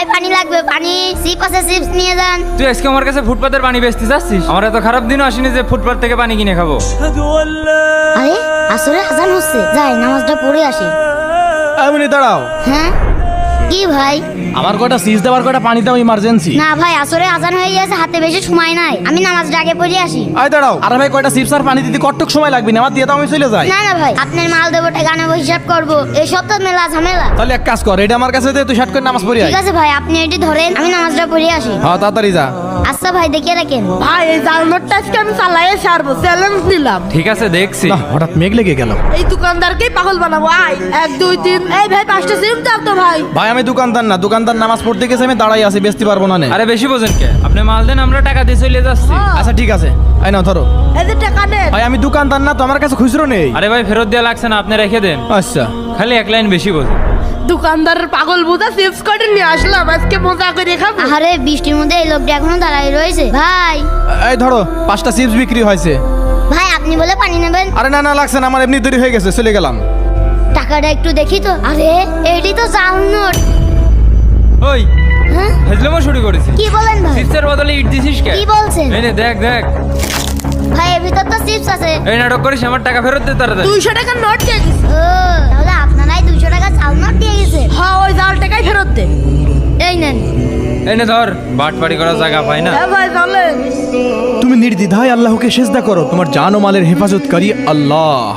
ভাই পানি লাগবে, পানি। চিপ আছে, চিপস নিয়ে যান। তুই আজকে আমার কাছে ফুটপাতের পানি বেচতে চাচ্ছিস? আমার এত খারাপ দিনও আসেনি যে ফুটপাত থেকে পানি কিনে খাবো। আরে আসলে আজান হচ্ছে, যাই নামাজটা পড়ে আসি। এমনি দাঁড়াও, হ্যাঁ কি ভাই? আমার কয়টা সিজ দেওয়ার কয়টা পানি দাও ইমার্জেন্সি। না ভাই, আসলে আজান হয়ে গেছে, হাতে বেশি সময় নাই, আমি নামাজটা আগে পড়ে আসি। আয় দাঁড়াও, আরে ভাই কয়টা চিপস আর পানি দিতে কতটুক সময় লাগবে না? আমার দিয়ে দাও, আমি চলে যাই। না না ভাই, আপনার মাল দেবো, টাকা নেবো, হিসাব করবো, এই সব তো মেলা ঝামেলা। তাহলে এক কাজ কর, এটা আমার কাছে দে, তুই শার্ট করে নামাজ পড়ি আয়। ঠিক আছে ভাই, আপনি এটি ধরেন, আমি নামাজটা পড়ে আসি। হ্যাঁ তাড়াতাড়ি যা। আচ্ছা ভাই, দেখিয়ে রাখেন। ভাই এই জালনোটটা আজকে আমি চালাইয়ে সারবো, চ্যালেঞ্জ নিলাম। ঠিক আছে দেখছি। না হঠাৎ মেঘ লেগে গেল। এই দোকানদারকেই পাগল বানাবো। আয় 1 2 3। এই ভাই 5টা সিম দাও তো ভাই। ভাই আমি দোকানদার না, দোকানদার নামাজ পড়তে গেছে, আমি দাঁড়াই আছি, বেচতে পারবো না। আরে বেশি বোঝেন কে? আপনি মাল দেন, আমরা টাকা দিয়ে চলে যাচ্ছি। আচ্ছা ঠিক আছে, আই নাও ধরো। এই যে টাকা নেন। ভাই আমি দোকানদার না তো, আমার কাছে খুচরো নেই। আরে ভাই ফেরত দেওয়া লাগছে না, আপনি রেখে দেন। আচ্ছা খালি এক লাইন বেশি বোঝেন। দোকানদারের পাগল বুঝা চিপস করে নিয়ে আসলাম, আজকে মজা করে খাবো। আরে বৃষ্টির মধ্যে এই লোকটা এখনো দাঁড়াই রয়েছে। ভাই এই ধরো, 5টা চিপস বিক্রি হয়েছে। ভাই আপনি বলে পানি নেবেন? আরে না না লাগছে না, আমার এমনি দেরি হয়ে গেছে, চলে গেলাম। টাকাটা একটু দেখি তো। আরে এটি তো জাল নোট। ওই হ্যাঁ হেজলেমও শুরু করেছি। কি বলেন ভাই? চিপসের বদলে ইট দিছিস কে? কি বলছেন? এই নে দেখ দেখ। ভাই এর ভিতর তো চিপস আছে। এই নাটক করিস, আমার টাকা ফেরত দে তাড়াতাড়ি। 200 টাকার নোট দিয়ে দিস। ও তাহলে আপনারাই 200 টাকা জাল নোট দিয়ে গেছে। হ্যাঁ ওই জাল টাকাই ফেরত দে। এই নেন। এই নে ধর, বাটপাড়ি করার জায়গা পাই না। হ্যাঁ ভাই চলেন। তুমি নির্দ্বিধায় আল্লাহকে সেজদা করো, তোমার জান ও মালের হেফাজতকারী আল্লাহ।